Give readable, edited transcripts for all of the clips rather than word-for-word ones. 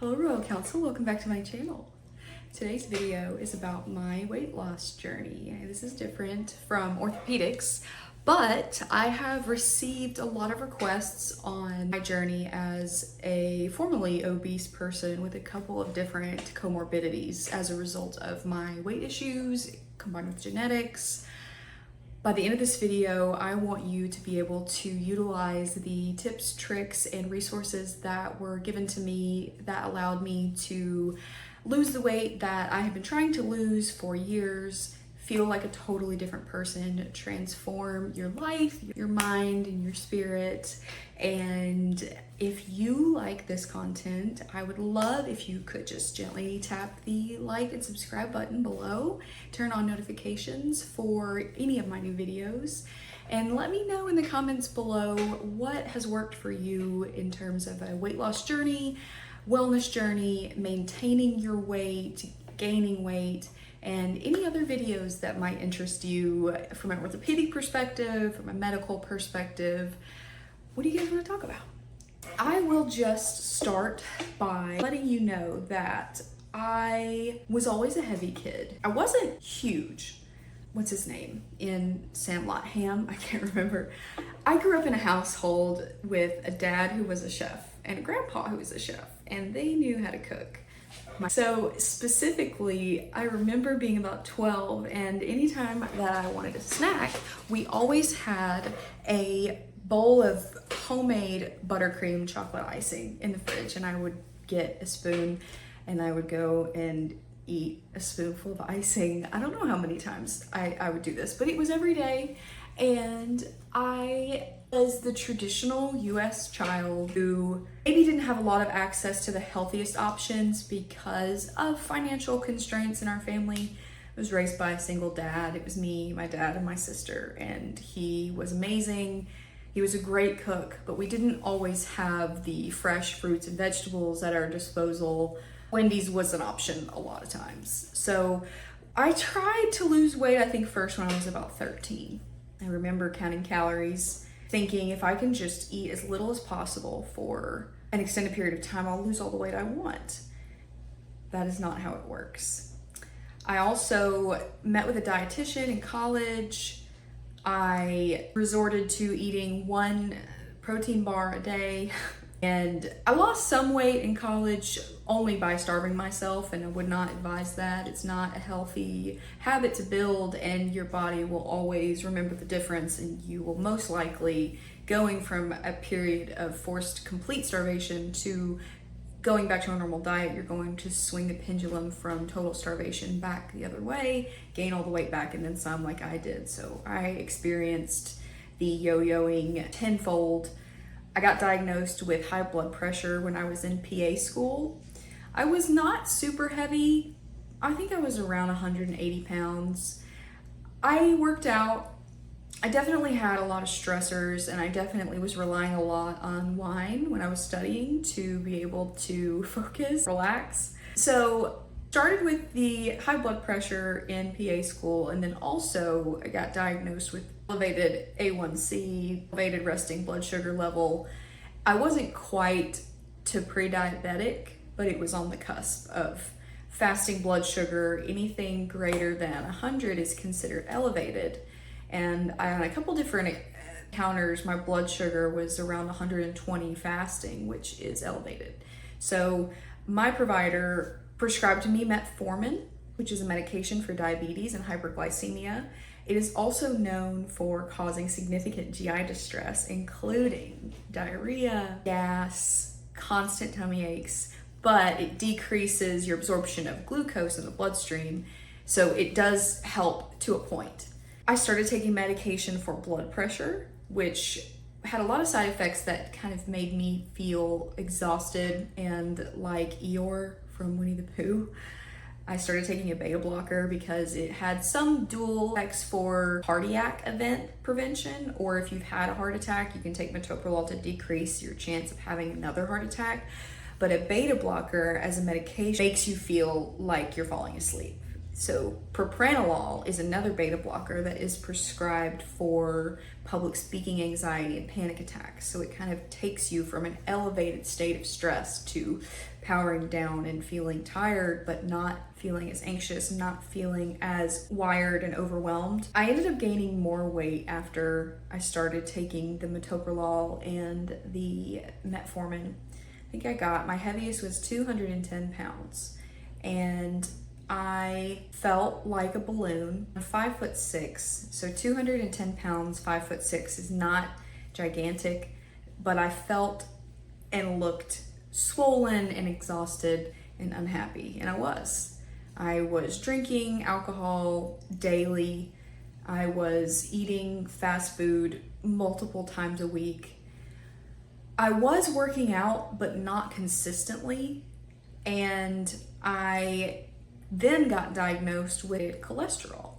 Hello Royal Council, welcome back to my channel. Today's video is about my weight loss journey. This is different from orthopedics, but I have received a lot of requests on my journey as a formerly obese person with a couple of different comorbidities as a result of my weight issues combined with genetics. By the end of this video, I want you to be able to utilize the tips, tricks, and resources that were given to me that allowed me to lose the weight that I have been trying to lose for years, feel like a totally different person, transform your life, your mind, and your spirit. And if you like this content, I would love if you could just gently tap the like and subscribe button below, turn on notifications for any of my new videos, and let me know in the comments below what has worked for you in terms of a weight loss journey, wellness journey, maintaining your weight, gaining weight, and any other videos that might interest you from an orthopedic perspective, from a medical perspective. What do you guys want to talk about? I will just start by letting you know that I was always a heavy kid. I wasn't huge. What's his name in Sandlot? Ham? I can't remember. I grew up in a household with a dad who was a chef and a grandpa who was a chef, and they knew how to cook. So specifically, I remember being about 12, and anytime that I wanted a snack, we always had a bowl of homemade buttercream chocolate icing in the fridge, and I would get a spoon and I would go and eat a spoonful of icing. I don't know how many times I would do this, but it was every day. And I was the traditional US child who maybe didn't have a lot of access to the healthiest options because of financial constraints in our family. I was raised by a single dad. It was me, my dad, and my sister, and he was amazing. He was a great cook, but we didn't always have the fresh fruits and vegetables at our disposal. Wendy's was an option a lot of times. So I tried to lose weight, I think first when I was about 13. I remember counting calories, thinking if I can just eat as little as possible for an extended period of time, I'll lose all the weight I want. That is not how it works. I also met with a dietitian in college. I resorted to eating one protein bar a day, and I lost some weight in college only by starving myself, and I would not advise that. It's not a healthy habit to build, and your body will always remember the difference, and you will most likely, going from a period of forced complete starvation to going back to a normal diet, you're going to swing the pendulum from total starvation back the other way, gain all the weight back, and then some, like I did. So I experienced the yo-yoing tenfold. I got diagnosed with high blood pressure when I was in PA school. I was not super heavy. I think I was around 180 pounds. I worked out. I definitely had a lot of stressors, and I definitely was relying a lot on wine when I was studying to be able to focus, relax. So started with the high blood pressure in PA school, and then also I got diagnosed with elevated A1C, elevated resting blood sugar level. I wasn't quite to pre-diabetic, but it was on the cusp of fasting blood sugar. Anything greater than 100 is considered elevated. And I on a couple different encounters, my blood sugar was around 120 fasting, which is elevated. So my provider prescribed to me metformin, which is a medication for diabetes and hyperglycemia. It is also known for causing significant GI distress, including diarrhea, gas, constant tummy aches, but it decreases your absorption of glucose in the bloodstream. So it does help to a point. I started taking medication for blood pressure, which had a lot of side effects that kind of made me feel exhausted and like Eeyore from Winnie the Pooh. I started taking a beta blocker because it had some dual effects for cardiac event prevention, or if you've had a heart attack, you can take metoprolol to decrease your chance of having another heart attack. But a beta blocker as a medication makes you feel like you're falling asleep. So propranolol is another beta blocker that is prescribed for public speaking anxiety and panic attacks. So it kind of takes you from an elevated state of stress to powering down and feeling tired, but not feeling as anxious, not feeling as wired and overwhelmed. I ended up gaining more weight after I started taking the metoprolol and the metformin. I think my heaviest was 210 pounds, and I felt like a balloon. I'm 5'6", so 210 pounds, 5'6" is not gigantic, but I felt and looked swollen and exhausted and unhappy, and I was. I was drinking alcohol daily. I was eating fast food multiple times a week. I was working out, but not consistently, and I then got diagnosed with cholesterol.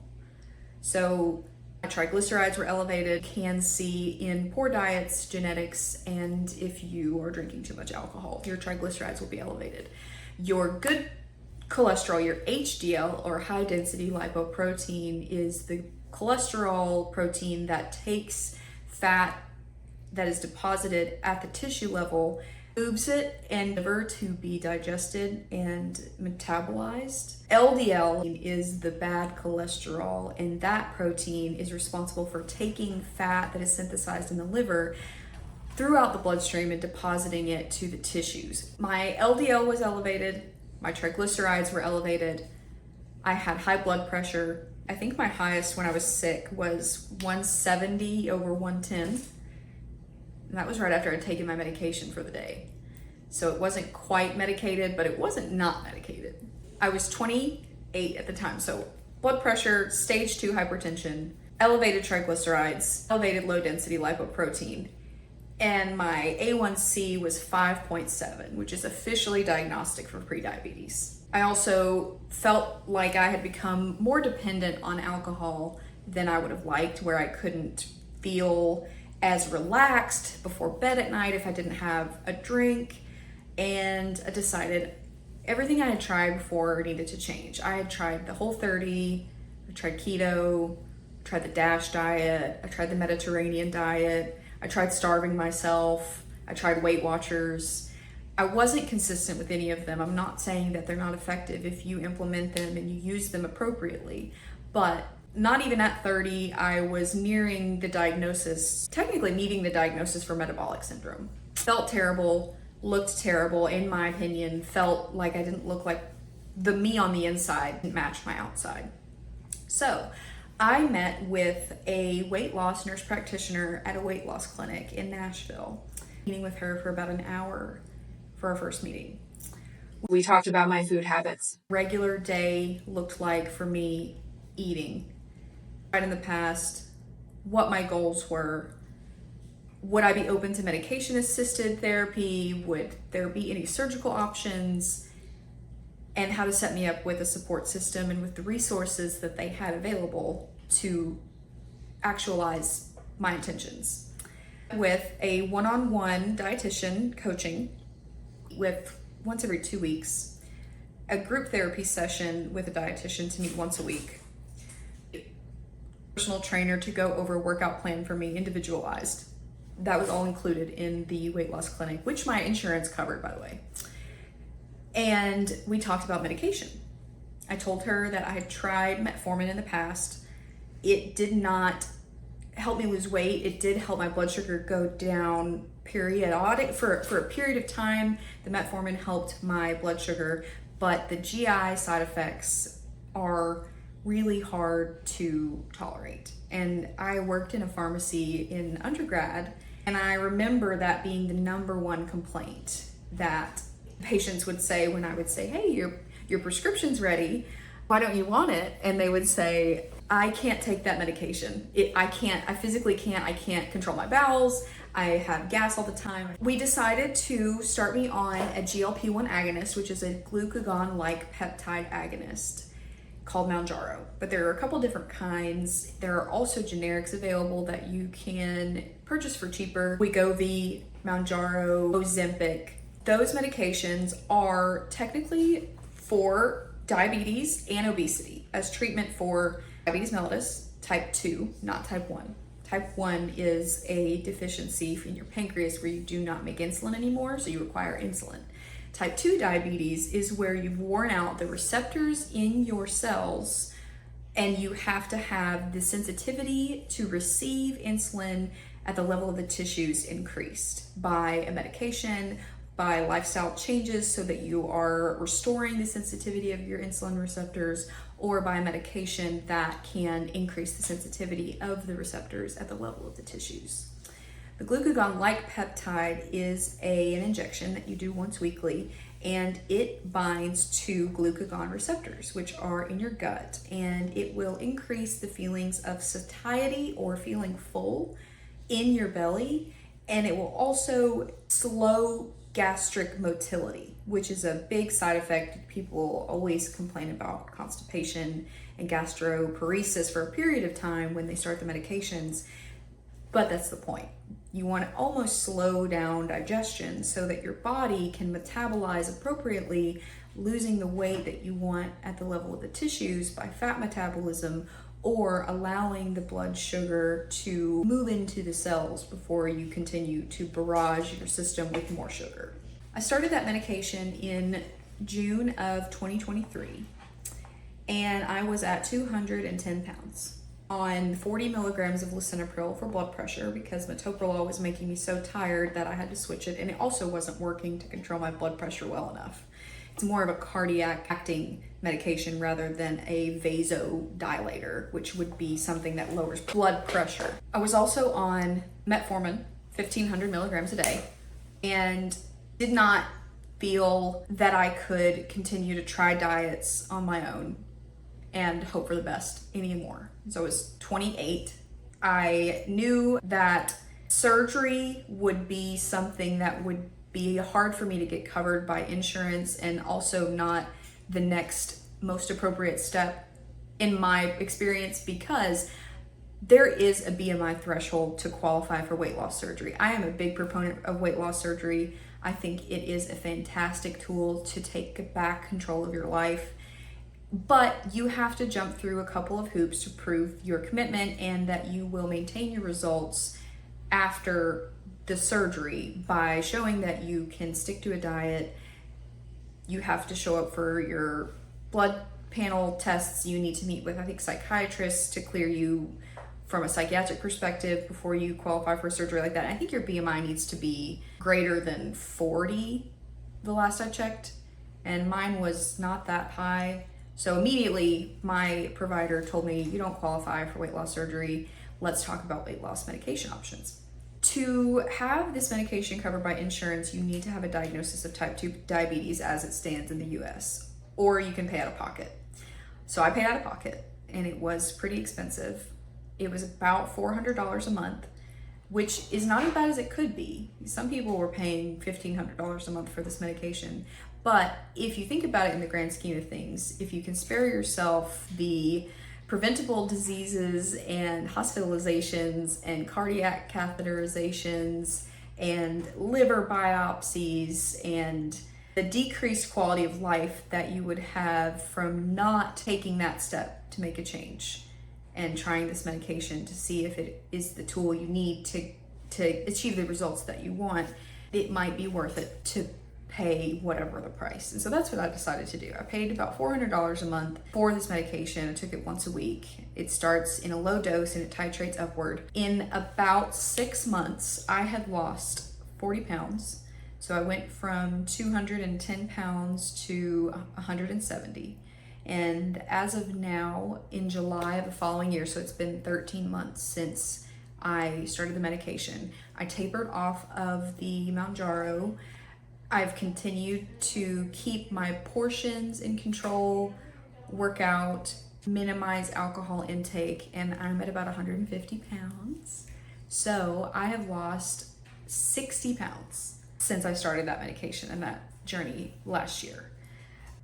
So my triglycerides were elevated. Can see in poor diets, genetics, and if you are drinking too much alcohol, your triglycerides will be elevated. Your good cholesterol, your HDL or high density lipoprotein, is the cholesterol protein that takes fat that is deposited at the tissue level, moves it and liver to be digested and metabolized. LDL is the bad cholesterol, and that protein is responsible for taking fat that is synthesized in the liver throughout the bloodstream and depositing it to the tissues. My LDL was elevated, my triglycerides were elevated, I had high blood pressure. I think my highest when I was sick was 170/110. And that was right after I'd taken my medication for the day. So it wasn't quite medicated, but it wasn't not medicated. I was 28 at the time. So blood pressure, stage 2 hypertension, elevated triglycerides, elevated low density lipoprotein. And my A1C was 5.7, which is officially diagnostic for prediabetes. I also felt like I had become more dependent on alcohol than I would have liked, where I couldn't feel as relaxed before bed at night if I didn't have a drink. And I decided everything I had tried before needed to change. I had tried the Whole30, I tried keto, I tried the DASH diet, I tried the Mediterranean diet, I tried starving myself, I tried Weight Watchers. I wasn't consistent with any of them. I'm not saying that they're not effective if you implement them and you use them appropriately, but not even at 30, I was nearing the diagnosis, technically meeting the diagnosis for metabolic syndrome. Felt terrible, looked terrible, in my opinion, felt like I didn't look like the me on the inside didn't match my outside. So I met with a weight loss nurse practitioner at a weight loss clinic in Nashville, meeting with her for about an hour for our first meeting. We talked about my food habits. Regular day looked like for me eating. Right in the past, what my goals were. Would I be open to medication-assisted therapy? Would there be any surgical options? And how to set me up with a support system and with the resources that they had available to actualize my intentions. With a one-on-one dietitian coaching with once every 2 weeks, a group therapy session with a dietitian to meet once a week, personal trainer to go over a workout plan for me, individualized. That was all included in the weight loss clinic, which my insurance covered, by the way. And we talked about medication. I told her that I had tried metformin in the past. It did not help me lose weight. It did help my blood sugar go down periodic for a period of time. The metformin helped my blood sugar, but the GI side effects are really hard to tolerate. And I worked in a pharmacy in undergrad, and I remember that being the number one complaint that patients would say when I would say, hey, your prescription's ready, why don't you want it? And they would say, I can't take that medication. I physically can't, I can't control my bowels, I have gas all the time. We decided to start me on a GLP-1 agonist, which is a glucagon-like peptide agonist called Mounjaro. But there are a couple different kinds. There are also generics available that you can purchase for cheaper. Wegovy, Mounjaro, Ozempic. Those medications are technically for diabetes and obesity as treatment for diabetes mellitus type 2, not type 1. Type 1 is a deficiency in your pancreas where you do not make insulin anymore, so you require insulin. Type 2 diabetes is where you've worn out the receptors in your cells and you have to have the sensitivity to receive insulin at the level of the tissues increased by a medication, by lifestyle changes so that you are restoring the sensitivity of your insulin receptors, or by a medication that can increase the sensitivity of the receptors at the level of the tissues. The glucagon-like peptide is an injection that you do once weekly, and it binds to glucagon receptors, which are in your gut, and it will increase the feelings of satiety or feeling full in your belly, and it will also slow gastric motility, which is a big side effect. People always complain about constipation and gastroparesis for a period of time when they start the medications, but that's the point. You want to almost slow down digestion so that your body can metabolize appropriately, losing the weight that you want at the level of the tissues by fat metabolism, or allowing the blood sugar to move into the cells before you continue to barrage your system with more sugar. I started that medication in June of 2023, and I was at 210 pounds on 40 milligrams of lisinopril for blood pressure because metoprolol was making me so tired that I had to switch it, and it also wasn't working to control my blood pressure well enough. It's more of a cardiac acting medication rather than a vasodilator, which would be something that lowers blood pressure. I was also on metformin, 1,500 milligrams a day, and did not feel that I could continue to try diets on my own and hope for the best anymore. So I was 28. I knew that surgery would be something that would be hard for me to get covered by insurance, and also not the next most appropriate step in my experience, because there is a BMI threshold to qualify for weight loss surgery. I am a big proponent of weight loss surgery. I think it is a fantastic tool to take back control of your life, but you have to jump through a couple of hoops to prove your commitment and that you will maintain your results after the surgery by showing that you can stick to a diet. You have to show up for your blood panel tests. You need to meet with, I think, psychiatrists to clear you from a psychiatric perspective before you qualify for a surgery like that. I think your BMI needs to be greater than 40 the last I checked, and mine was not that high. So immediately my provider told me, you don't qualify for weight loss surgery. Let's talk about weight loss medication options. To have this medication covered by insurance, you need to have a diagnosis of type 2 diabetes as it stands in the US, or you can pay out of pocket. So I paid out of pocket, and it was pretty expensive. It was about $400 a month, which is not as bad as it could be. Some people were paying $1,500 a month for this medication. But if you think about it in the grand scheme of things, if you can spare yourself the preventable diseases and hospitalizations and cardiac catheterizations and liver biopsies and the decreased quality of life that you would have from not taking that step to make a change and trying this medication to see if it is the tool you need to achieve the results that you want, it might be worth it to pay whatever the price. And so that's what I decided to do. I paid about $400 a month for this medication. I took it once a week. It starts in a low dose and it titrates upward. In about 6 months, I had lost 40 pounds. So I went from 210 pounds to 170. And as of now, in July of the following year, so it's been 13 months since I started the medication, I tapered off of the Mounjaro. I've continued to keep my portions in control, work out, minimize alcohol intake, and I'm at about 150 pounds. So I have lost 60 pounds since I started that medication and that journey last year.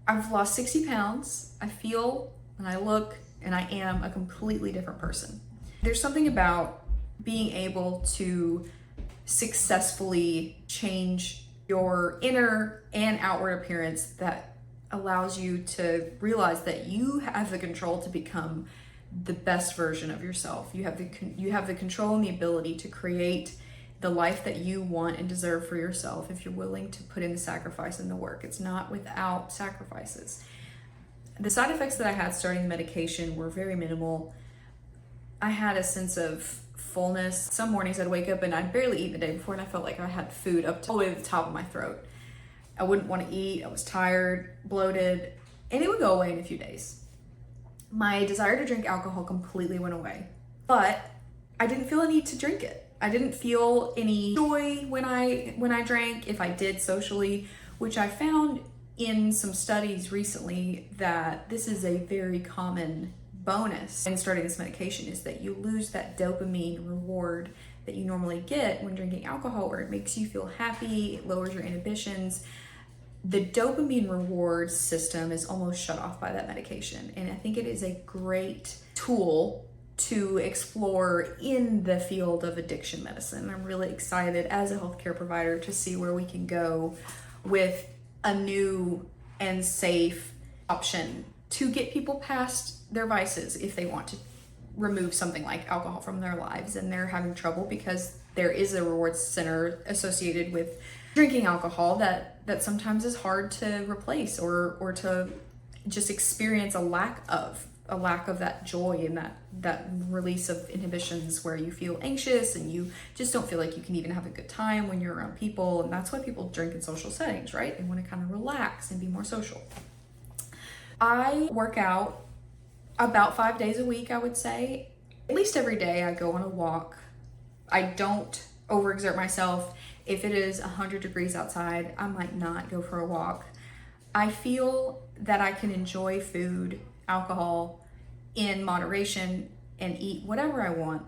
I've lost 60 pounds. I feel and I look and I am a completely different person. There's something about being able to successfully change your inner and outward appearance that allows you to realize that you have the control to become the best version of yourself. You have the control and the ability to create the life that you want and deserve for yourself if you're willing to put in the sacrifice and the work. It's not without sacrifices. The side effects that I had starting the medication were very minimal. I had a sense of fullness. Some mornings I'd wake up and I'd barely eat the day before, and I felt like I had food up all the way to the top of my throat. I wouldn't want to eat. I was tired, bloated, and it would go away in a few days. My desire to drink alcohol completely went away, but I didn't feel a need to drink it. I didn't feel any joy when I drank, if I did socially, which I found in some studies recently that this is a very common bonus in starting this medication, is that you lose that dopamine reward that you normally get when drinking alcohol, where it makes you feel happy, it lowers your inhibitions. The dopamine reward system is almost shut off by that medication, and I think it is a great tool to explore in the field of addiction medicine. I'm really excited as a healthcare provider to see where we can go with a new and safe option to get people past their vices if they want to remove something like alcohol from their lives and they're having trouble because there is a reward center associated with drinking alcohol that sometimes is hard to replace or to just experience a lack of that joy and that release of inhibitions where you feel anxious and you just don't feel like you can even have a good time when you're around people. And that's why people drink in social settings, right? They want to kind of relax and be more social. I work out about 5 days a week, I would say. At least every day I go on a walk. I don't overexert myself. If it is 100 degrees outside, I might not go for a walk. I feel that I can enjoy food, alcohol in moderation and eat whatever I want.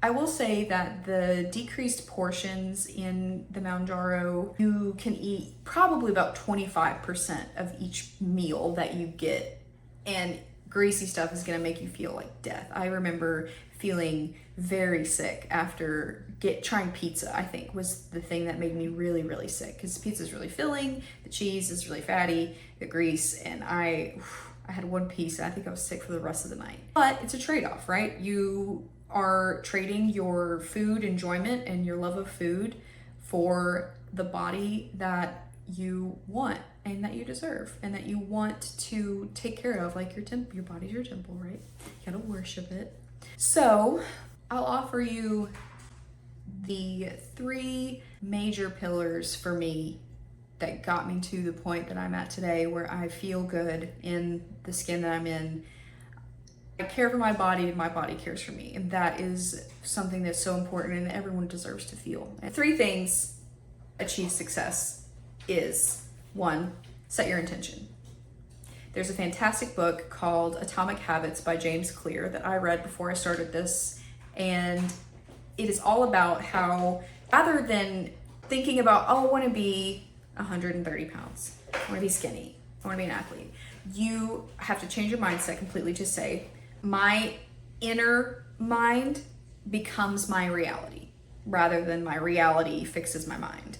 I will say that the decreased portions in the Mounjaro, you can eat probably about 25% of each meal that you get, and greasy stuff is gonna make you feel like death. I remember feeling very sick after trying pizza. I think was the thing that made me really, really sick, because pizza is really filling, the cheese is really fatty, the grease, and I had one piece and I think I was sick for the rest of the night. But it's a trade-off, right? You are trading your food enjoyment and your love of food for the body that you want and that you deserve and that you want to take care of, like your body's your temple, right? You gotta worship it. So I'll offer you the 3 major pillars for me that got me to the point that I'm at today, where I feel good in the skin that I'm in. I care for my body and my body cares for me. And that is something that's so important and everyone deserves to feel. And 3 things achieve success is: 1, set your intention. There's a fantastic book called Atomic Habits by James Clear that I read before I started this. And it is all about how, rather than thinking about, oh, I want to be 130 pounds, I want to be skinny, I want to be an athlete, you have to change your mindset completely to say, my inner mind becomes my reality rather than my reality fixes my mind.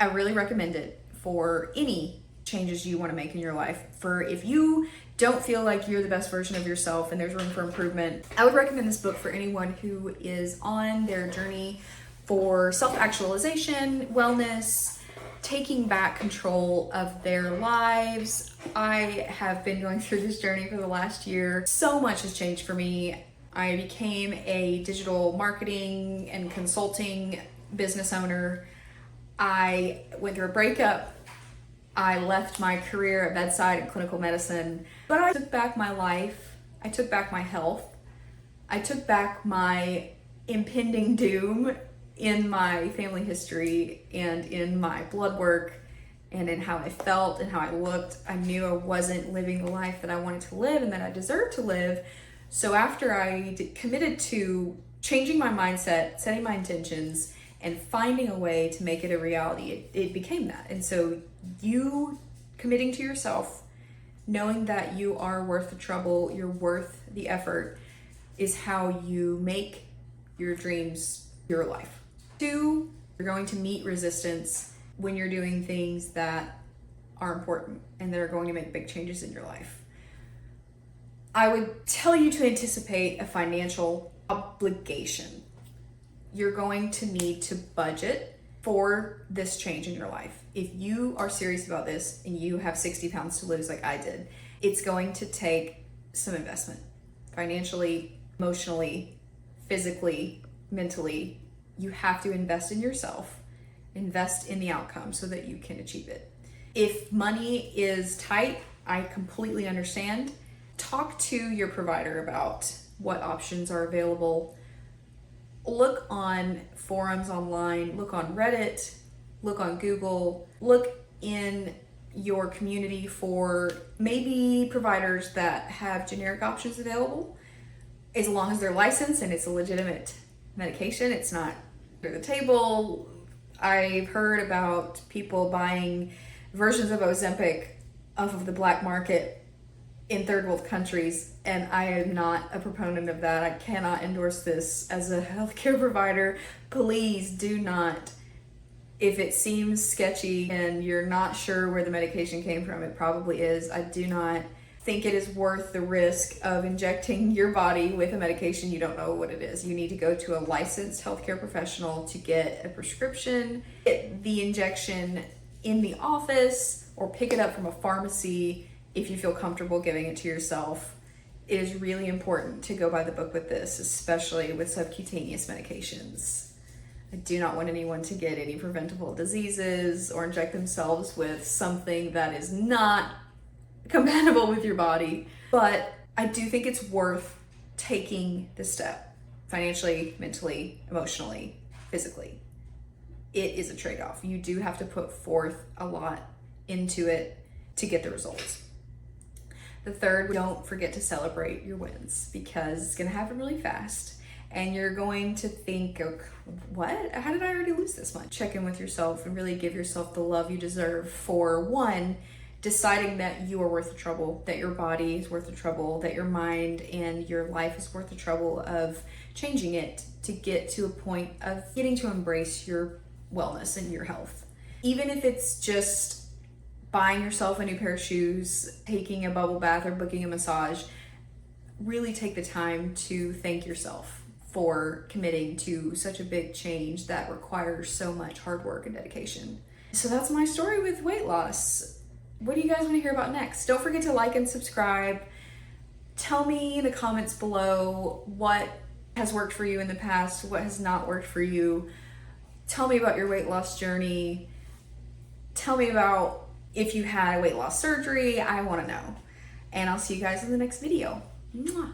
I really recommend it for any changes you want to make in your life. For if you don't feel like you're the best version of yourself and there's room for improvement, I would recommend this book for anyone who is on their journey for self-actualization, wellness, taking back control of their lives. I have been going through this journey for the last year. So much has changed for me. I became a digital marketing and consulting business owner. I went through a breakup. I left my career at bedside in clinical medicine, but I took back my life. I took back my health. I took back my impending doom in my family history and in my blood work and in how I felt and how I looked. I knew I wasn't living the life that I wanted to live and that I deserved to live. So after I committed to changing my mindset, setting my intentions, and finding a way to make it a reality, it became that. And so you committing to yourself, knowing that you are worth the trouble, you're worth the effort, is how you make your dreams your life. 2, you're going to meet resistance when you're doing things that are important and that are going to make big changes in your life. I would tell you to anticipate a financial obligation. You're going to need to budget for this change in your life. If you are serious about this and you have 60 pounds to lose like I did, it's going to take some investment financially, emotionally, physically, mentally. You have to invest in yourself, invest in the outcome so that you can achieve it. If money is tight, I completely understand. Talk to your provider about what options are available. Look on forums online, look on Reddit, look on Google, look in your community for maybe providers that have generic options available. As long as they're licensed and it's a legitimate medication, it's not under the table. I've heard about people buying versions of Ozempic off of the black market in third world countries, and I am not a proponent of that. I cannot endorse this as a healthcare provider. Please do not. If it seems sketchy and you're not sure where the medication came from, it probably is. I do not think it is worth the risk of injecting your body with a medication you don't know what it is. You need to go to a licensed healthcare professional to get a prescription, get the injection in the office, or pick it up from a pharmacy if you feel comfortable giving it to yourself. It is really important to go by the book with this, especially with subcutaneous medications. I do not want anyone to get any preventable diseases or inject themselves with something that is not compatible with your body. But I do think it's worth taking the step financially, mentally, emotionally, physically. It is a trade-off. You do have to put forth a lot into it to get the results. The third, don't forget to celebrate your wins, because it's going to happen really fast and you're going to think, okay, what? How did I already lose this much? Check in with yourself and really give yourself the love you deserve for, one, deciding that you are worth the trouble, that your body is worth the trouble, that your mind and your life is worth the trouble of changing it to get to a point of getting to embrace your wellness and your health. Even if it's just buying yourself a new pair of shoes, taking a bubble bath, or booking a massage, really take the time to thank yourself for committing to such a big change that requires so much hard work and dedication. So that's my story with weight loss. What do you guys want to hear about next? Don't forget to like and subscribe. Tell me in the comments below what has worked for you in the past, what has not worked for you. Tell me about your weight loss journey. Tell me about if you had weight loss surgery. I want to know. And I'll see you guys in the next video. Mwah.